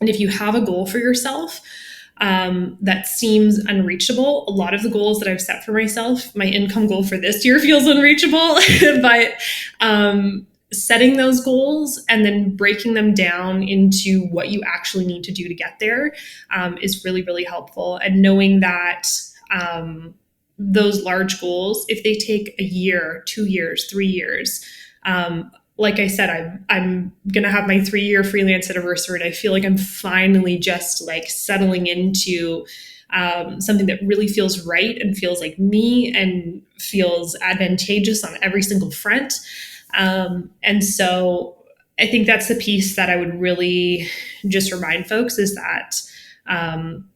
And if you have a goal for yourself that seems unreachable, a lot of the goals that I've set for myself, my income goal for this year feels unreachable, but setting those goals and then breaking them down into what you actually need to do to get there is really, really helpful. And knowing that those large goals, if they take a year, 2 years, 3 years, like I said, I'm gonna have my 3-year freelance anniversary, and I feel like I'm finally just like settling into something that really feels right and feels like me and feels advantageous on every single front. And so I think that's the piece that I would really just remind folks is that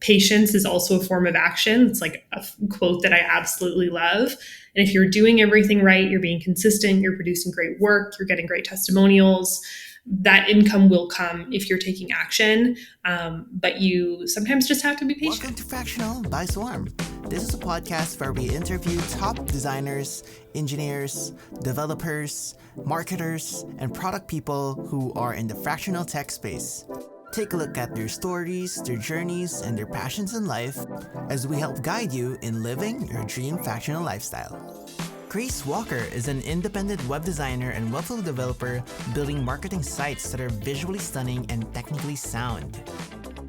patience is also a form of action. It's like a quote that I absolutely love. And if you're doing everything right, you're being consistent, you're producing great work, you're getting great testimonials, that income will come if you're taking action. But you sometimes just have to be patient. Welcome to Fractional by Swarm. This is a podcast where we interview top designers, engineers, developers, marketers, and product people who are in the fractional tech space. Take a look at their stories, their journeys, and their passions in life as we help guide you in living your dream fractional lifestyle. Grace Walker is an independent web designer and Webflow developer building marketing sites that are visually stunning and technically sound.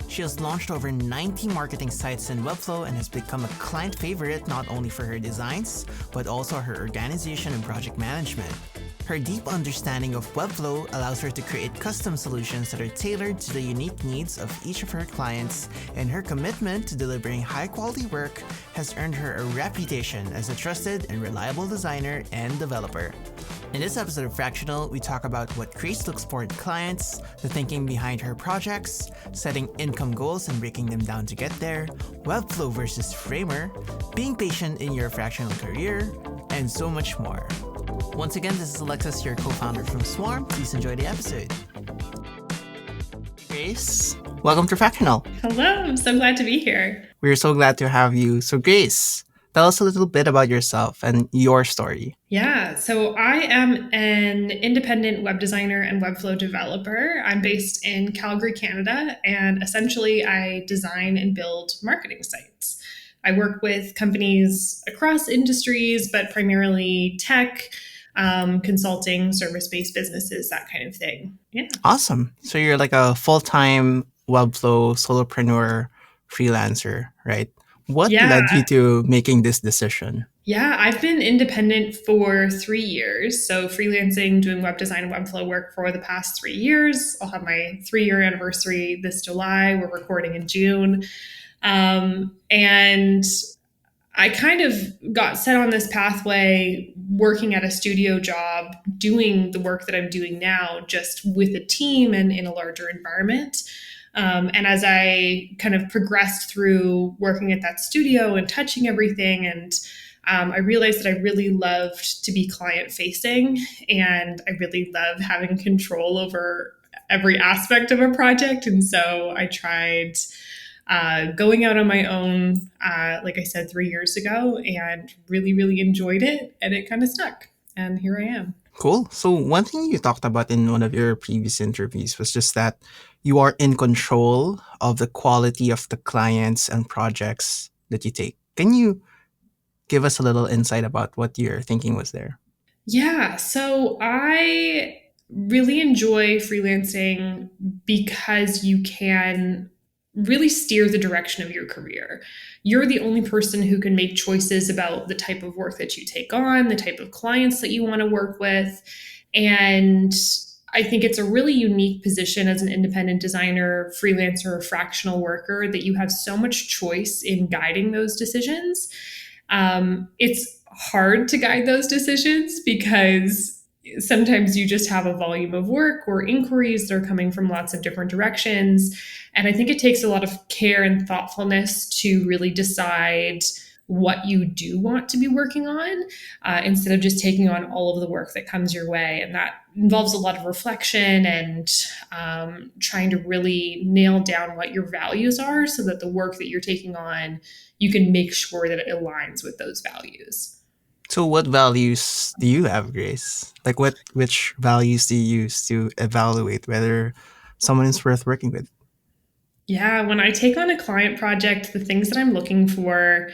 She has launched over 90 marketing sites in Webflow and has become a client favorite not only for her designs, but also her organization and project management. Her deep understanding of Webflow allows her to create custom solutions that are tailored to the unique needs of each of her clients, and her commitment to delivering high-quality work has earned her a reputation as a trusted and reliable designer and developer. In this episode of Fractional, we talk about what Grace looks for in clients, the thinking behind her projects, setting income goals and breaking them down to get there, Webflow versus Framer, being patient in your fractional career, and so much more. Once again, this is Alexis, your co-founder from Swarm. Please enjoy the episode. Grace, welcome to Fractional. Hello, I'm so glad to be here. We're so glad to have you. So Grace, tell us a little bit about yourself and your story. Yeah, so I am an independent web designer and Webflow developer. I'm based in Calgary, Canada, and essentially I design and build marketing sites. I work with companies across industries, but primarily tech, consulting, service-based businesses, that kind of thing. Yeah. Awesome. So you're like a full-time Webflow solopreneur freelancer, right? What Yeah. led you to making this decision? Yeah, I've been independent for 3 years. So freelancing, doing web design and Webflow work for the past 3 years. I'll have my 3-year anniversary this July. We're recording in June. And I kind of got set on this pathway working at a studio job, doing the work that I'm doing now, just with a team and in a larger environment. And as I kind of progressed through working at that studio and touching everything, and I realized that I really loved to be client facing, and I really love having control over every aspect of a project. And so I tried going out on my own, like I said, 3 years ago, and really, really enjoyed it. And it kind of stuck. And here I am. Cool. So one thing you talked about in one of your previous interviews was just that you are in control of the quality of the clients and projects that you take. Can you give us a little insight about what your thinking was there? Yeah. So I really enjoy freelancing because you can really steer the direction of your career. You're the only person who can make choices about the type of work that you take on, the type of clients that you want to work with. And I think it's a really unique position as an independent designer, freelancer, or fractional worker that you have so much choice in guiding those decisions. It's hard to guide those decisions because sometimes you just have a volume of work or inquiries that are coming from lots of different directions. And I think it takes a lot of care and thoughtfulness to really decide what you do want to be working on instead of just taking on all of the work that comes your way. And that involves a lot of reflection and trying to really nail down what your values are so that the work that you're taking on, you can make sure that it aligns with those values. So what values do you have, Grace? Like which values do you use to evaluate whether someone is worth working with? Yeah, when I take on a client project, the things that I'm looking for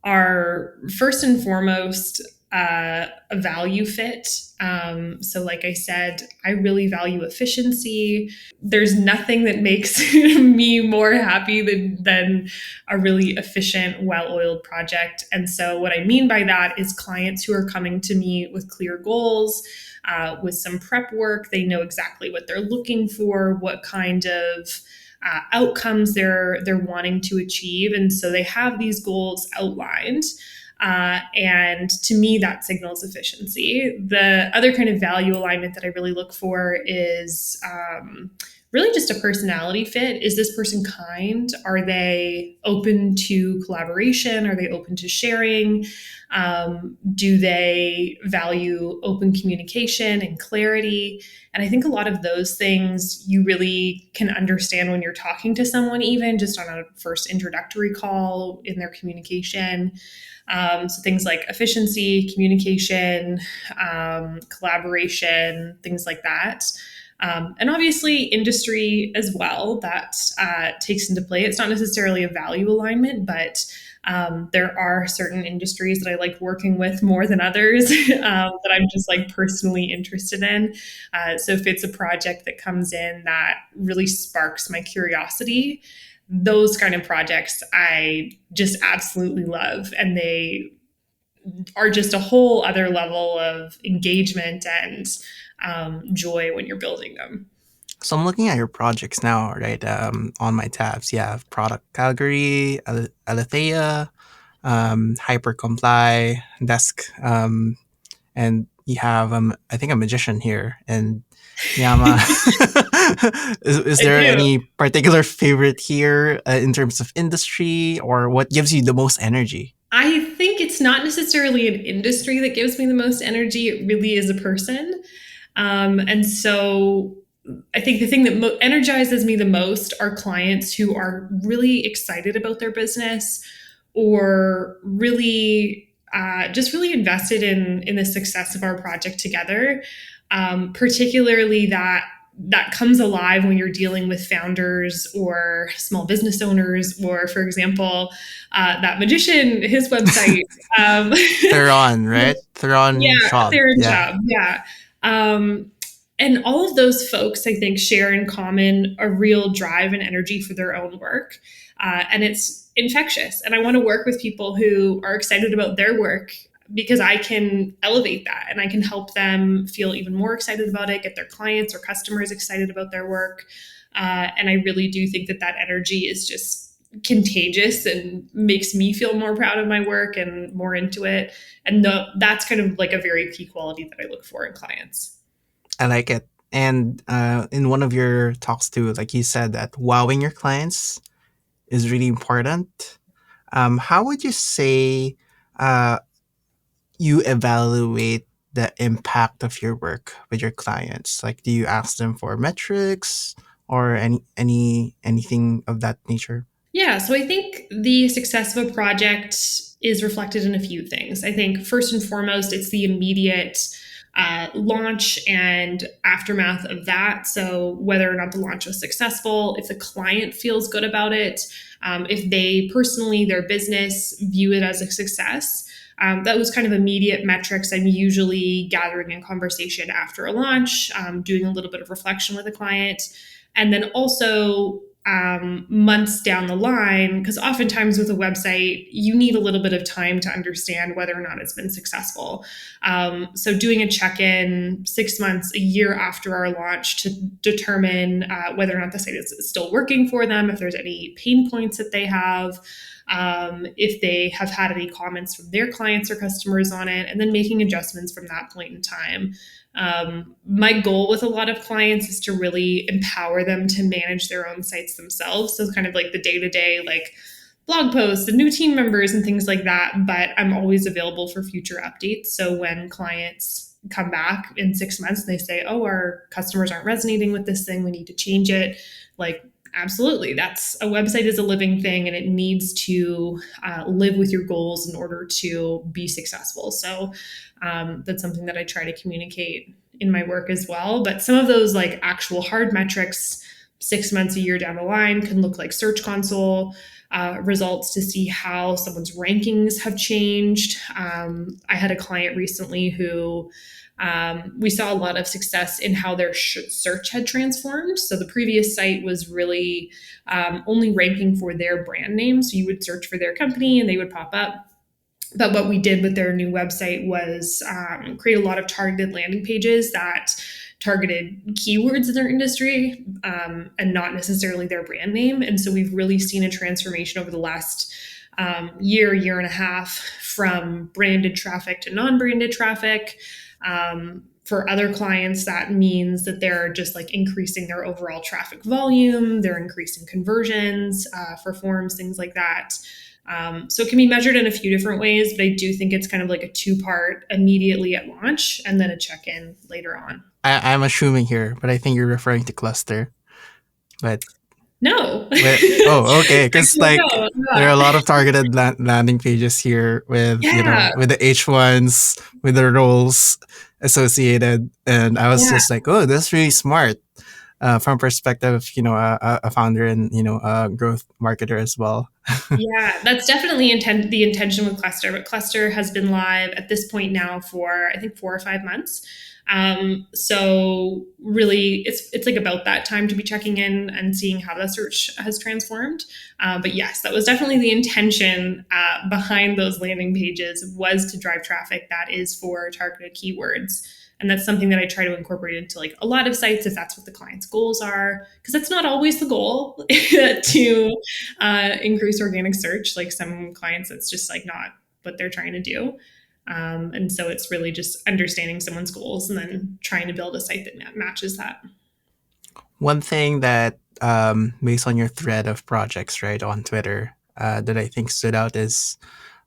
are first and foremost a value fit. So, like I said, I really value efficiency. There's nothing that makes me more happy than a really efficient, well oiled project. And so, what I mean by that is clients who are coming to me with clear goals. With some prep work, they know exactly what they're looking for, what kind of outcomes they're wanting to achieve, and so they have these goals outlined. And to me, that signals efficiency. The other kind of value alignment that I really look for is really just a personality fit. Is this person kind? Are they open to collaboration? Are they open to sharing? Do they value open communication and clarity? And I think a lot of those things you really can understand when you're talking to someone, even just on a first introductory call in their communication. So things like efficiency, communication, collaboration, things like that. And obviously, industry as well, that takes into play. It's not necessarily a value alignment, but there are certain industries that I like working with more than others that I'm just like personally interested in. So if it's a project that comes in that really sparks my curiosity, those kind of projects I just absolutely love. And they are just a whole other level of engagement and joy when you're building them. So I'm looking at your projects now, right? On my tabs, you have product Calgary, Alethea, Hyper Comply, Desk, and you have I think a magician here, and Yama. Is I there do. any particular favorite here in terms of industry, or what gives you the most energy? I think it's not necessarily an industry that gives me the most energy. It really is a person. And so I think the thing that energizes me the most are clients who are really excited about their business or really just really invested in the success of our project together. Particularly that comes alive when you're dealing with founders or small business owners, or for example, that magician, his website. Um, Theron, right? yeah, Theron Shop. Theron Yeah. job. Yeah. Um, and all of those folks, I think, share in common a real drive and energy for their own work. And it's infectious. And I want to work with people who are excited about their work because I can elevate that and I can help them feel even more excited about it, get their clients or customers excited about their work. And I really do think that that energy is just contagious and makes me feel more proud of my work and more into it. And that's kind of like a very key quality that I look for in clients. I like it. And in one of your talks too, like you said that wowing your clients is really important. How would you say uh, you evaluate the impact of your work with your clients? Like, do you ask them for metrics or anything of that nature? Yeah, so I think the success of a project is reflected in a few things. I think first and foremost, it's the immediate launch and aftermath of that. So, whether or not the launch was successful, if the client feels good about it, if they personally, their business view it as a success. Those kind of immediate metrics I'm usually gathering in conversation after a launch, doing a little bit of reflection with a client. And then also months down the line, because oftentimes with a website, you need a little bit of time to understand whether or not it's been successful. So doing a check-in 6 months, a year after our launch to determine whether or not the site is still working for them, if there's any pain points that they have, if they have had any comments from their clients or customers on it, and then making adjustments from that point in time. My goal with a lot of clients is to really empower them to manage their own sites themselves. So kind of like the day-to-day, like blog posts and new team members and things like that. But I'm always available for future updates. So when clients come back in 6 months and they say, oh, our customers aren't resonating with this thing, we need to change it. Like, absolutely. That's a website is a living thing and it needs to live with your goals in order to be successful. So that's something that I try to communicate in my work as well. But some of those like actual hard metrics, 6 months, a year down the line can look like Search Console results to see how someone's rankings have changed. I had a client recently who we saw a lot of success in how their search had transformed. So the previous site was really only ranking for their brand name. So you would search for their company and they would pop up. But what we did with their new website was create a lot of targeted landing pages that targeted keywords in their industry and not necessarily their brand name. And so we've really seen a transformation over the last year and a half from branded traffic to non-branded traffic. For other clients, that means that they're just like increasing their overall traffic volume, they're increasing conversions for forms, things like that. So it can be measured in a few different ways, but I do think it's kind of like a two-part: immediately at launch and then a check-in later on. I'm assuming here, but I think you're referring to cluster. But No. oh, okay. Because like No, there are yeah. a lot of targeted landing pages here with Yeah. with the H1s, with the roles associated, and I was Yeah. just like, oh, that's really smart. From perspective of a founder and a growth marketer as well. Yeah, that's definitely the intention with Cluster. But Cluster has been live at this point now for I think 4 or 5 months. So really, it's like about that time to be checking in and seeing how the search has transformed. But yes, that was definitely the intention behind those landing pages, was to drive traffic that is for targeted keywords. And that's something that I try to incorporate into like a lot of sites if that's what the client's goals are, because that's not always the goal to increase organic search. Like some clients, it's just like not what they're trying to do. And so it's really just understanding someone's goals and then trying to build a site that matches that. One thing that, based on your thread of projects, right, on Twitter, that I think stood out is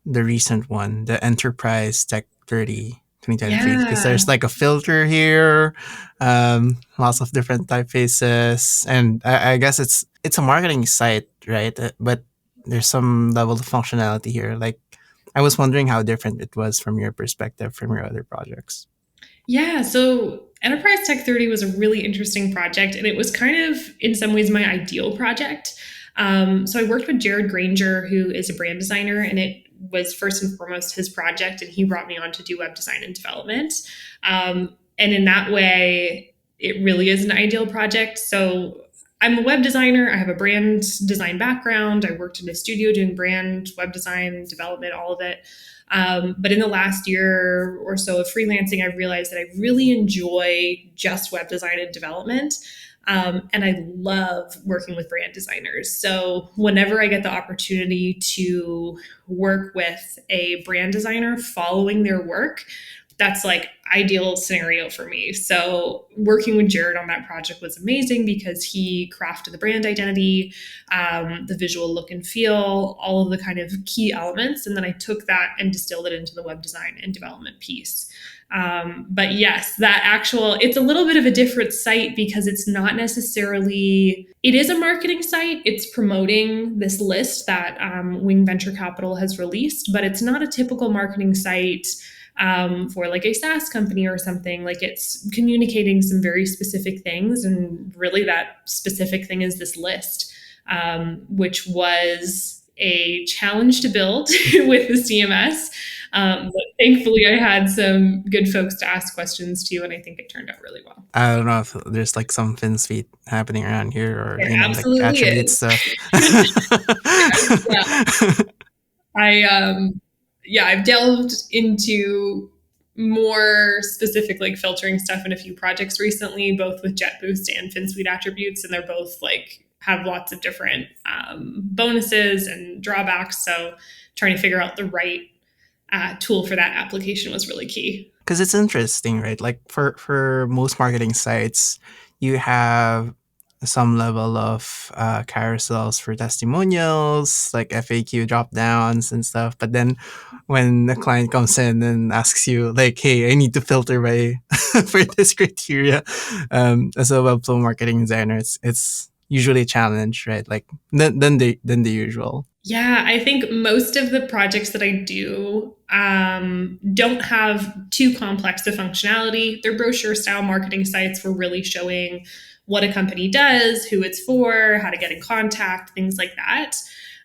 the recent one, the Enterprise Tech 30 2023. Because Yeah. there's like a filter here, lots of different typefaces, and I guess it's a marketing site, right? But there's some level of functionality here. Like, I was wondering how different it was from your perspective from your other projects. Yeah. So Enterprise Tech 30 was a really interesting project, and it was kind of, in some ways, my ideal project. So I worked with Jared Granger, who is a brand designer, and it was first and foremost his project, and he brought me on to do web design and development. And in that way, it really is an ideal project. So I'm a web designer. I have a brand design background. I worked in a studio doing brand, web design, development, all of it. But in the last year or so of freelancing, I've realized that I really enjoy just web design and development. And I love working with brand designers. So whenever I get the opportunity to work with a brand designer following their work, that's like ideal scenario for me. So working with Jared on that project was amazing because he crafted the brand identity, the visual look and feel, all of the kind of key elements. And then I took that and distilled it into the web design and development piece. But yes, it's a little bit of a different site because it's not necessarily, it is a marketing site. It's promoting this list that Wing Venture Capital has released, but it's not a typical marketing site for like a SaaS company or something. Like, it's communicating some very specific things. And really that specific thing is this list, which was a challenge to build with the CMS. But thankfully I had some good folks to ask questions to, and I think it turned out really well. I don't know if there's like some Finn's feet happening around here, or There like absolutely attribute is. stuff. Yeah. I've delved into more specific like filtering stuff in a few projects recently, both with JetBoost and FinSuite attributes, and they're both like have lots of different bonuses and drawbacks. So trying to figure out the right tool for that application was really key. Because it's interesting, right? Like for most marketing sites, you have some level of carousels for testimonials, like FAQ drop downs and stuff. But then when the client comes in and asks you, like, "Hey, I need to filter by for this criteria," as a Webflow marketing designer, it's usually a challenge, right? Like than the usual. Yeah, I think most of the projects that I do don't have too complex of functionality. They're brochure style marketing sites. We're really showing what a company does, who it's for, how to get in contact, things like that.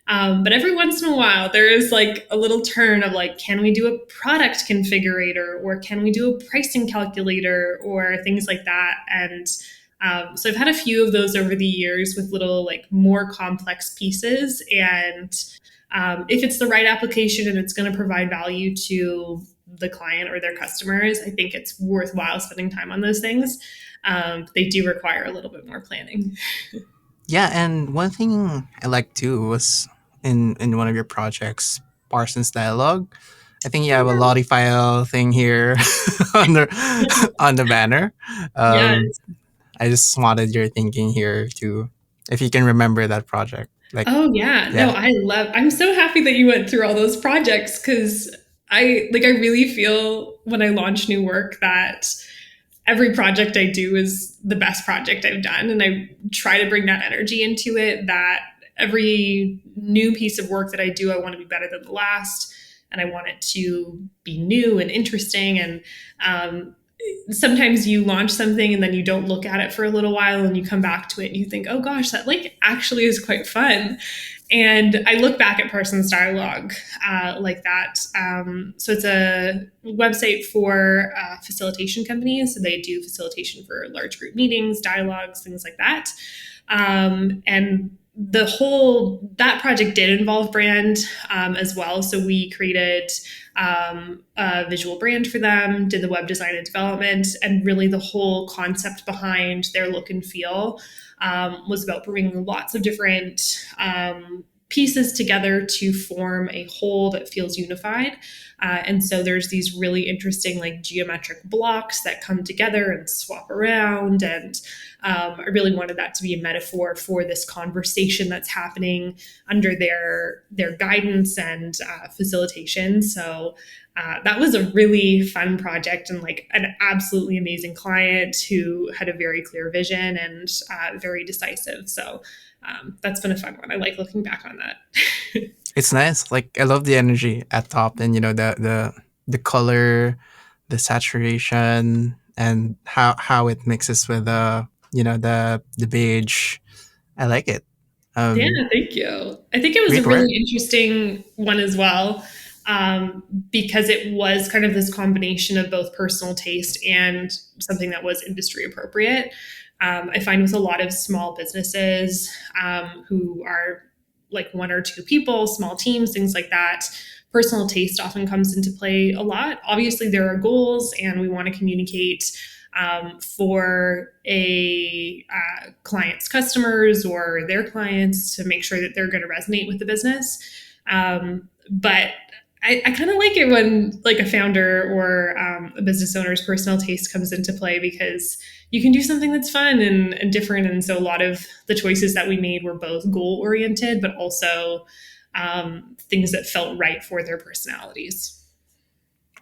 But every once in a while, there is like a little turn of like, can we do a product configurator, or can we do a pricing calculator, or things like that? And so I've had a few of those over the years with little like more complex pieces. And if it's the right application and it's going to provide value to the client or their customers, I think it's worthwhile spending time on those things. They do require a little bit more planning. Yeah, and one thing I like too was in one of your projects, Parsons Dialogue. I think you have a Lottie file thing here on the on the banner. Yeah. Um, I just wanted your thinking here too, if you can remember that project. Like, Oh yeah. No, yeah, I'm so happy that you went through all those projects, because I really feel when I launch new work that every project I do is the best project I've done. And I try to bring that energy into it, that every new piece of work that I do, I want to be better than the last. And I want it to be new and interesting. And sometimes you launch something and then you don't look at it for a little while, and you come back to it and you think, oh gosh, that like actually is quite fun. And I look back at Parsons Dialogue like that. So it's a website for facilitation companies. So they do facilitation for large group meetings, dialogues, things like that. And that project did involve brand as well. So we created a visual brand for them, did the web design and development, and really the whole concept behind their look and feel was about bringing lots of different pieces together to form a whole that feels unified. And so there's these really interesting like geometric blocks that come together and swap around. And I really wanted that to be a metaphor for this conversation that's happening under their guidance and facilitation. So that was a really fun project, and like an absolutely amazing client who had a very clear vision and very decisive. So that's been a fun one. I like looking back on that. it's nice. Like, I love the energy at top, and the color, the saturation, and how it mixes with the beige. I like it. Yeah, Um, thank you. I think it was a Great work. really interesting one as well, because it was kind of this combination of both personal taste and something that was industry appropriate. I find with a lot of small businesses who are like one or two people, small teams, things like that, personal taste often comes into play a lot. Obviously, there are goals, and we want to communicate for a client's customers or their clients to make sure that they're going to resonate with the business. But I kind of like it when like a founder or a business owner's personal taste comes into play, because you can do something that's fun and different. And so a lot of the choices that we made were both goal oriented, but also things that felt right for their personalities.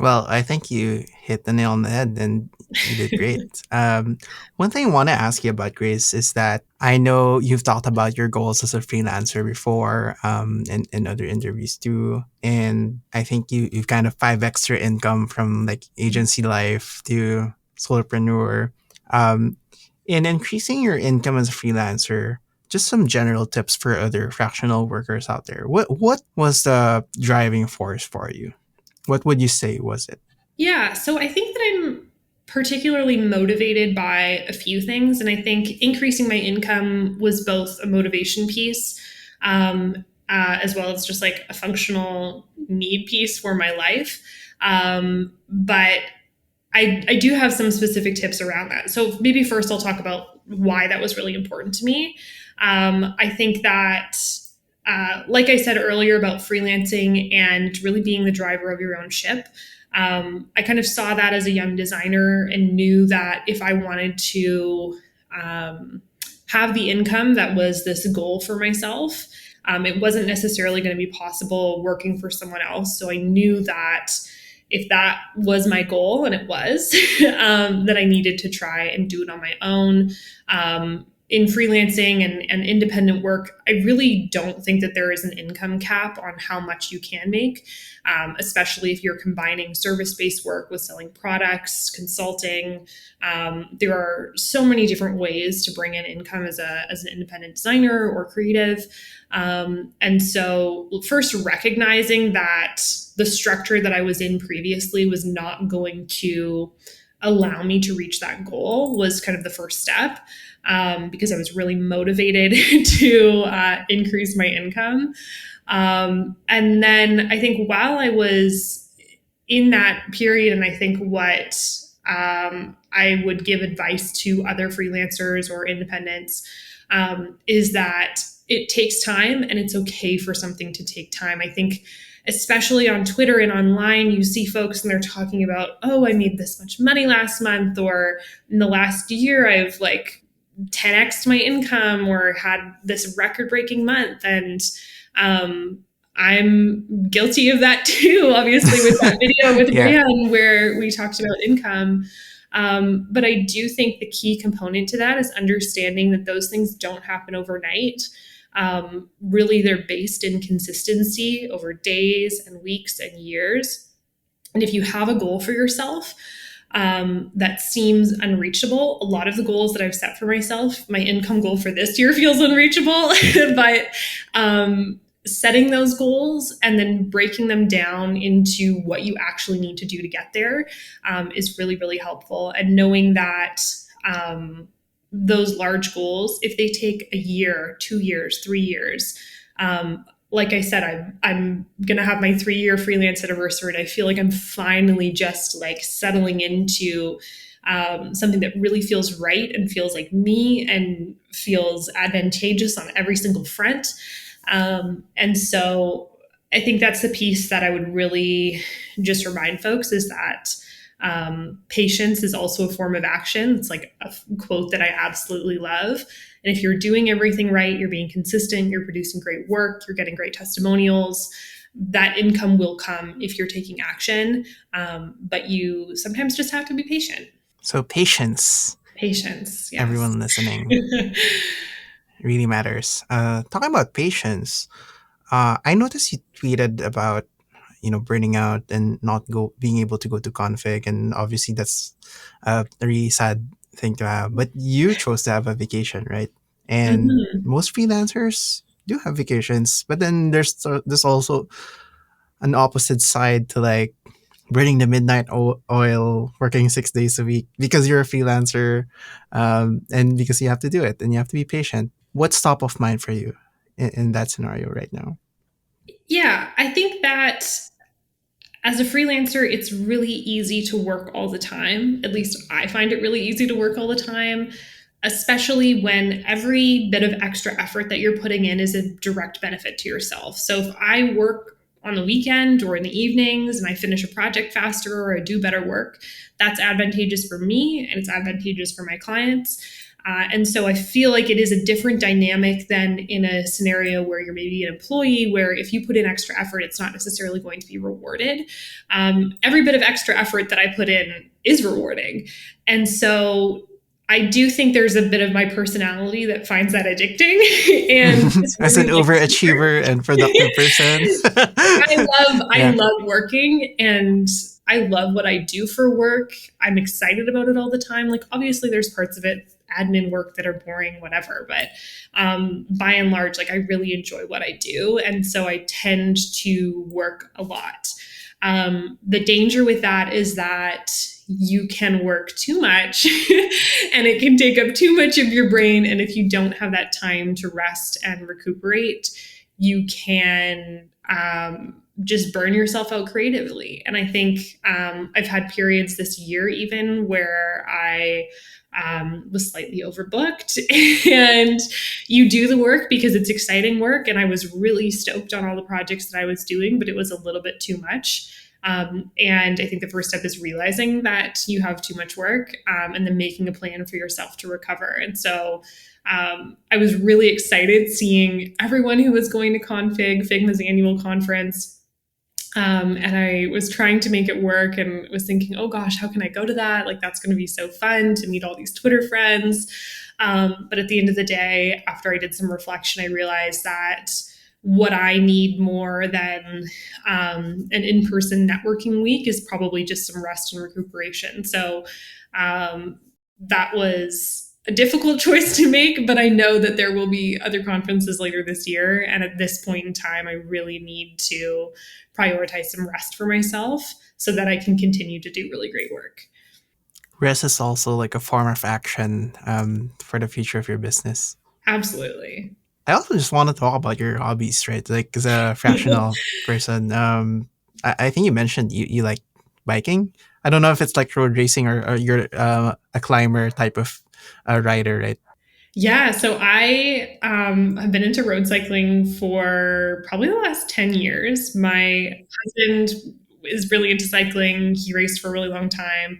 Well, I think you hit the nail on the head, and you did great. One thing I want to ask you about, Grace, is that I know you've talked about your goals as a freelancer before, in other interviews too. And I think you've kind of 5 extra income from like agency life to solopreneur. Um, in increasing your income as a freelancer, just some general tips for other fractional workers out there. What was the driving force for you? What would you say was it? Yeah, so I think that I'm particularly motivated by a few things. And I think increasing my income was both a motivation piece, as well as just like a functional need piece for my life. But I do have some specific tips around that. So maybe first I'll talk about why that was really important to me. I think that like I said earlier about freelancing and really being the driver of your own ship, I kind of saw that as a young designer and knew that if I wanted to have the income that was this goal for myself, it wasn't necessarily going to be possible working for someone else. So I knew that if that was my goal, and it was, that I needed to try and do it on my own. in freelancing and independent work, I really don't think that there is an income cap on how much you can make, especially if you're combining service-based work with selling products, consulting. There are so many different ways to bring in income as an independent designer or creative. And so first recognizing that the structure that I was in previously was not going to allow me to reach that goal was kind of the first step, because I was really motivated to increase my income. And then I think while I was in that period, and I think what I would give advice to other freelancers or independents is that it takes time, and it's okay for something to take time. I think especially on Twitter and online, you see folks and they're talking about, oh, I made this much money last month, or in the last year, I've like 10x'd my income or had this record breaking month. And I'm guilty of that too, obviously, with that video with Yeah. Brian where we talked about income. But I do think the key component to that is understanding that those things don't happen overnight. Really, they're based in consistency over days and weeks and years. And if you have a goal for yourself that seems unreachable, a lot of the goals that I've set for myself, my income goal for this year feels unreachable, but setting those goals and then breaking them down into what you actually need to do to get there is really, really helpful. And knowing that those large goals, if they take a year, 2 years, 3 years, like I said, I'm going to have my 3-year freelance anniversary, and I feel like I'm finally just like settling into something that really feels right and feels like me and feels advantageous on every single front. And so I think that's the piece that I would really just remind folks is that patience is also a form of action. It's like a quote that I absolutely love. And if you're doing everything right, you're being consistent, you're producing great work, you're getting great testimonials, that income will come if you're taking action. But you sometimes just have to be patient. So patience. Patience, yes. Everyone listening really matters. Talking about patience, I noticed you tweeted about burning out and not being able to go to config, and obviously that's a really sad thing to have. But you chose to have a vacation, right? And most freelancers do have vacations, but then there's also an opposite side to like burning the midnight oil, working 6 days a week because you're a freelancer, and because you have to do it and you have to be patient. What's top of mind for you in that scenario right now? Yeah, I think that as a freelancer, it's really easy to work all the time. At least I find it really easy to work all the time, especially when every bit of extra effort that you're putting in is a direct benefit to yourself. So if I work on the weekend or in the evenings and I finish a project faster or I do better work, that's advantageous for me and it's advantageous for my clients. And so I feel like it is a different dynamic than in a scenario where you're maybe an employee, where if you put in extra effort, it's not necessarily going to be rewarded. Every bit of extra effort that I put in is rewarding. And so I do think there's a bit of my personality that finds that addicting. And as an overachiever and productive person, I love working and I love what I do for work. I'm excited about it all the time. Like, obviously, there's parts of it, admin work, that are boring, whatever. But by and large, like, I really enjoy what I do. And so I tend to work a lot. The danger with that is that you can work too much and it can take up too much of your brain. And if you don't have that time to rest and recuperate, you can just burn yourself out creatively. And I think I've had periods this year even where I was slightly overbooked, and you do the work because it's exciting work. And I was really stoked on all the projects that I was doing, but it was a little bit too much. And I think the first step is realizing that you have too much work, and then making a plan for yourself to recover. And so I was really excited seeing everyone who was going to Figma's annual conference. And I was trying to make it work and was thinking, oh gosh, how can I go to that? Like, that's going to be so fun to meet all these Twitter friends. But at the end of the day, after I did some reflection, I realized that what I need more than an in person networking week is probably just some rest and recuperation. So that was a difficult choice to make, but I know that there will be other conferences later this year. And at this point in time, I really need to prioritize some rest for myself so that I can continue to do really great work. Rest is also like a form of action for the future of your business. Absolutely. I also just want to talk about your hobbies, right? Like as a fractional person, I think you mentioned you like biking. I don't know if it's like road racing or you're a climber type of rider, right? Yeah, so I have been into road cycling for probably the last 10 years. My husband is really into cycling. He raced for a really long time.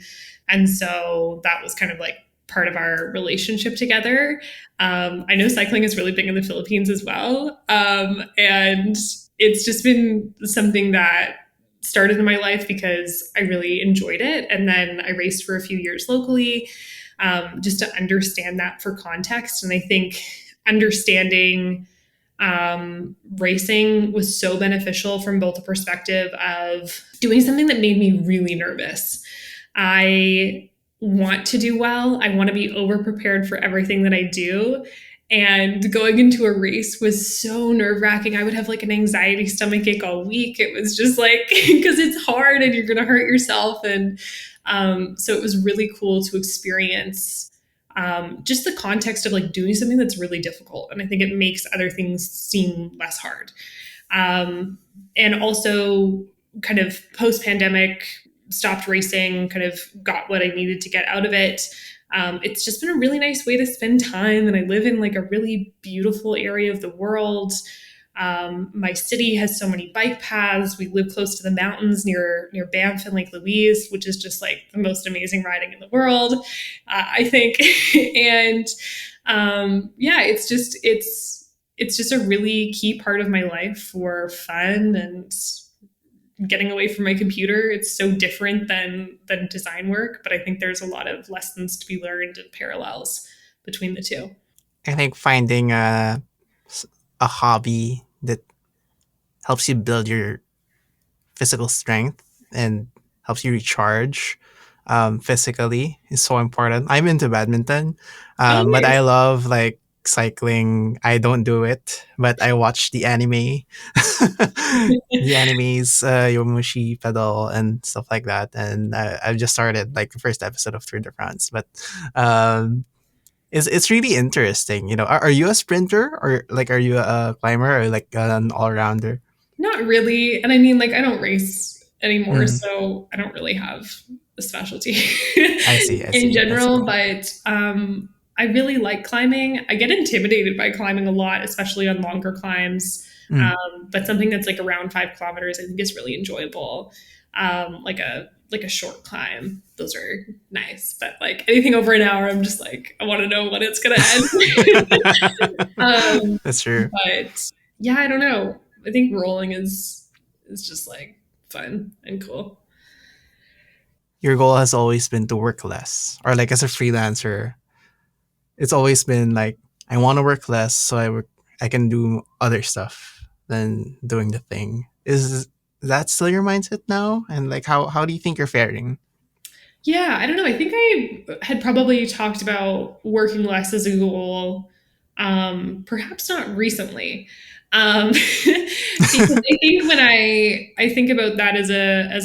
And so that was kind of like part of our relationship together. I know cycling is really big in the Philippines as well. And it's just been something that started in my life because I really enjoyed it. And then I raced for a few years locally, just to understand that for context. And I think understanding racing was so beneficial from both the perspective of doing something that made me really nervous. I want to do well. I want to be over prepared for everything that I do. And going into a race was so nerve wracking. I would have like an anxiety stomach ache all week. It was just like, because it's hard and you're going to hurt yourself. And so it was really cool to experience just the context of like doing something that's really difficult. And I think it makes other things seem less hard. And also, kind of post pandemic, stopped racing, kind of got what I needed to get out of it. It's just been a really nice way to spend time. And I live in like a really beautiful area of the world. My city has so many bike paths. We live close to the mountains near Banff and Lake Louise, which is just like the most amazing riding in the world, I think. And yeah, it's just a really key part of my life for fun and getting away from my computer. It's so different than design work, but I think there's a lot of lessons to be learned and parallels between the two. I think finding a hobby that helps you build your physical strength and helps you recharge physically is so important. I'm into badminton, Oh, but I nice. love like cycling. I don't do it, but I watch the anime, the animes, Yomushi Pedal and stuff like that. And I've just started like the first episode of Tour de France, but um, it's really interesting. You know, are you a sprinter or like are you a climber or like an all rounder? Not really. And I mean, like, I don't race anymore, Mm, so I don't really have a specialty I see. I in see. That's general. cool. But I really like climbing. I get intimidated by climbing a lot, especially on longer climbs. Mm. But something that's like around 5 kilometers, I think is really enjoyable. Like a short climb, those are nice. But like anything over an hour, I'm just like, I want to know when it's gonna end. That's true. But yeah, I don't know. I think rolling is just like fun and cool. Your goal has always been to work less, or like as a freelancer, it's always been like I want to work less so I can do other stuff than doing the thing. Is that still your mindset now? And like how do you think you're faring? Yeah, I don't know. I think I had probably talked about working less as a goal, perhaps not recently, because I think when I think about that as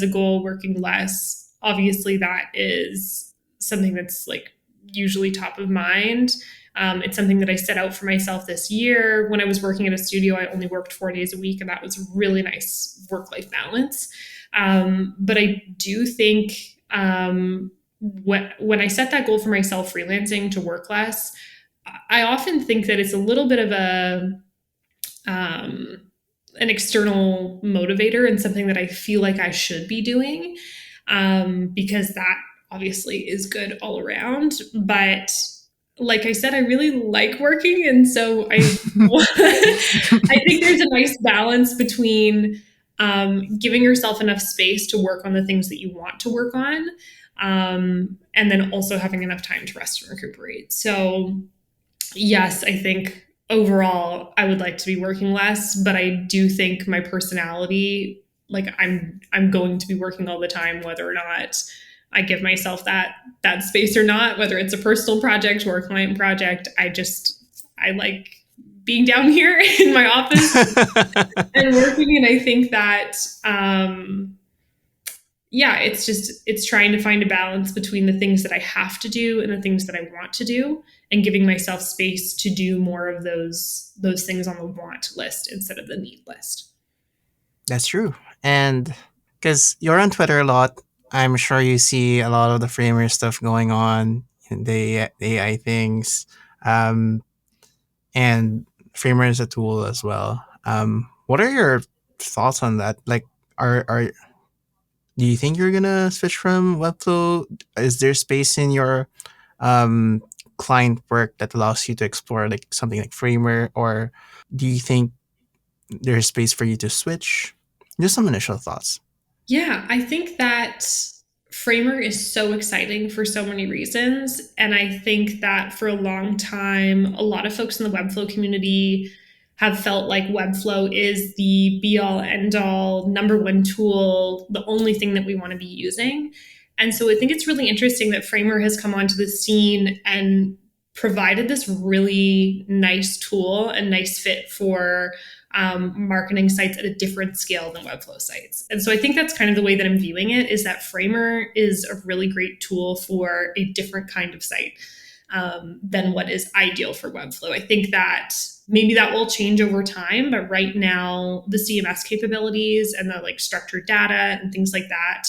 a goal, working less, obviously that is something that's like usually top of mind. It's something that I set out for myself this year. When I was working at a studio, I only worked 4 days a week, and that was a really nice work life balance. But I do think when I set that goal for myself, freelancing to work less, I often think that it's a little bit of a um, an external motivator and something that I feel like I should be doing, because that obviously is good all around. But like I said, I really like working, and so I I think there's a nice balance between giving yourself enough space to work on the things that you want to work on, and then also having enough time to rest and recuperate. So yes, I think overall I would like to be working less, but I do think my personality, like I'm going to be working all the time, whether or not I give myself that space or not, whether it's a personal project or a client project. I like being down here in my office and working, and I think that yeah, it's trying to find a balance between the things that I have to do and the things that I want to do, and giving myself space to do more of those things on the want list instead of the need list. That's true. And because you're on Twitter a lot, I'm sure you see a lot of the Framer stuff going on, the AI things, um, and Framer is a tool as well. What are your thoughts on that? Like, are do you think you're gonna switch from Webflow? Is there space in your um, client work that allows you to explore like something like Framer, or do you think there's space for you to switch? Just some initial thoughts. Yeah, I think that Framer is so exciting for so many reasons. And I think that for a long time, a lot of folks in the Webflow community have felt like Webflow is the be all end all, number one tool, the only thing that we want to be using. And so I think it's really interesting that Framer has come onto the scene and provided this really nice tool and nice fit for marketing sites at a different scale than Webflow sites. And so I think that's kind of the way that I'm viewing it, is that Framer is a really great tool for a different kind of site than what is ideal for Webflow. I think that maybe that will change over time, but right now the CMS capabilities and the like structured data and things like that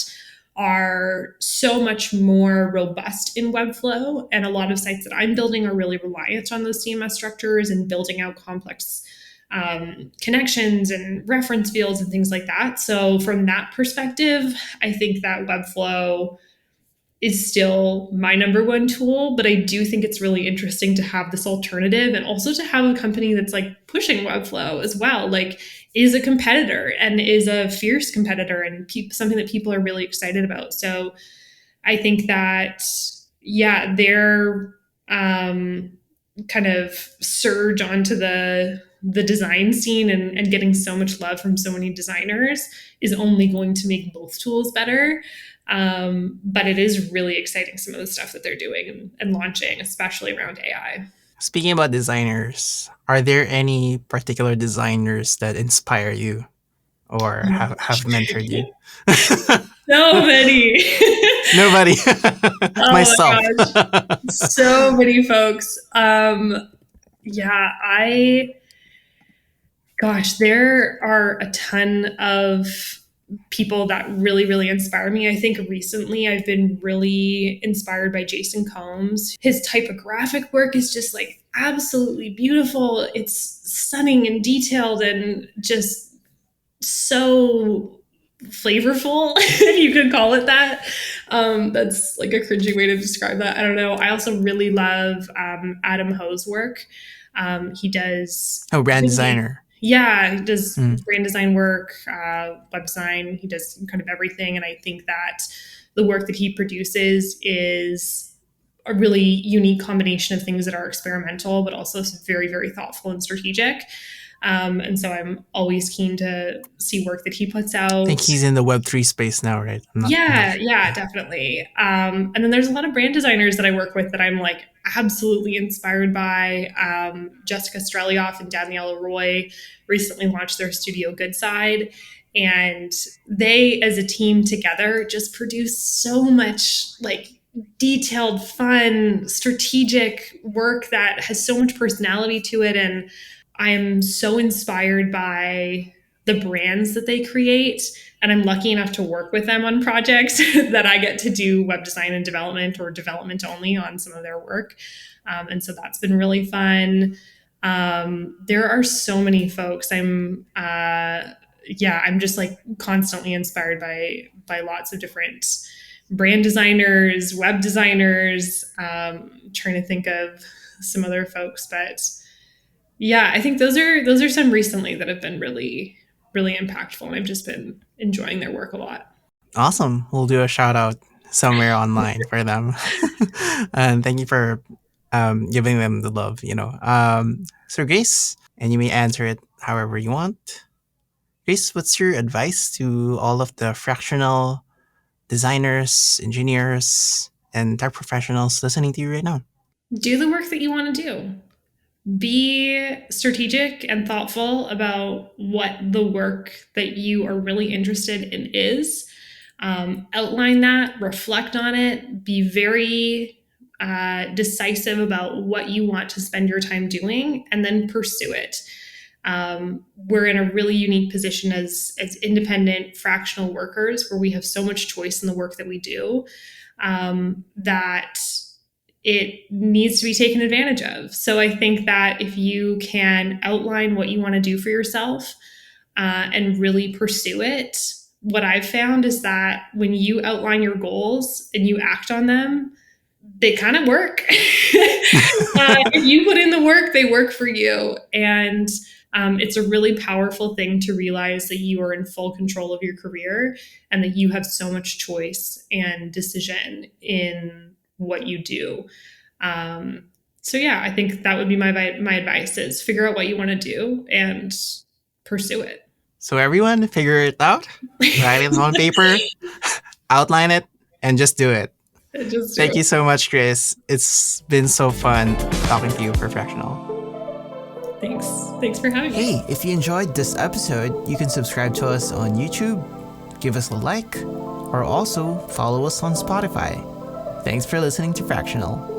are so much more robust in Webflow. And a lot of sites that I'm building are really reliant on those CMS structures and building out complex connections and reference fields and things like that. So, from that perspective, I think that Webflow is still my number one tool, but I do think it's really interesting to have this alternative and also to have a company that's like pushing Webflow as well, like is a competitor and is a fierce competitor and something that people are really excited about. So I think that, yeah, their kind of surge onto the design scene and getting so much love from so many designers is only going to make both tools better. But it is really exciting, some of the stuff that they're doing and launching, especially around AI. Speaking about designers, are there any particular designers that inspire you or Oh my have mentored you? So many. Nobody. Oh my Myself. gosh. So many folks. Yeah, there are a ton of people that really, really inspire me. I think recently I've been really inspired by Jason Combs. His typographic work is just like absolutely beautiful. It's stunning and detailed and just so flavorful, if you could call it that. That's like a cringy way to describe that. I don't know. I also really love Adam Ho's work. He does Oh, brand really, designer. yeah, he does Mm. brand design work, web design. He does kind of everything. And I think that the work that he produces is a really unique combination of things that are experimental, but also very, very thoughtful and strategic. And so I'm always keen to see work that he puts I think out. he's in the Web3 space now, right? I'm not Yeah, sure. yeah, definitely. And then there's a lot of brand designers that I work with that I'm like absolutely inspired by. Jessica Strelioff and Daniela Roy recently launched their studio Good Side. And they, as a team together, just produce so much like detailed, fun, strategic work that has so much personality to it. And I'm so inspired by the brands that they create. And I'm lucky enough to work with them on projects that I get to do web design and development or development only on some of their work. And so that's been really fun. There are so many folks. I'm just like constantly inspired by lots of different brand designers, web designers. Trying to think of some other folks, but yeah, I think those are some recently that have been really, really impactful, and I've just been enjoying their work a lot. Awesome. We'll do a shout out somewhere online for them. And thank you for giving them the love, So Grace, and you may answer it however you want. Grace, what's your advice to all of the fractional designers, engineers, and tech professionals listening to you right now? Do the work that you want to do. Be strategic and thoughtful about what the work that you are really interested in is. Outline that, reflect on it, be very decisive about what you want to spend your time doing, and then pursue it. We're in a really unique position as independent fractional workers where we have so much choice in the work that we do that it needs to be taken advantage of. So I think that if you can outline what you want to do for yourself and really pursue it, what I've found is that when you outline your goals and you act on them, they kind of work. If you put in the work, they work for you. And it's a really powerful thing to realize that you are in full control of your career and that you have so much choice and decision in what you do. So yeah, I think that would be my advice is figure out what you want to do and pursue it. So everyone, figure it out, write it on paper, outline it, and just do it. Thank you so much, Chris. It's been so fun talking to you for Fractional. Thanks for having me. Hey, if you enjoyed this episode, you can subscribe to us on YouTube, give us a like, or also follow us on Spotify. Thanks for listening to Fractional.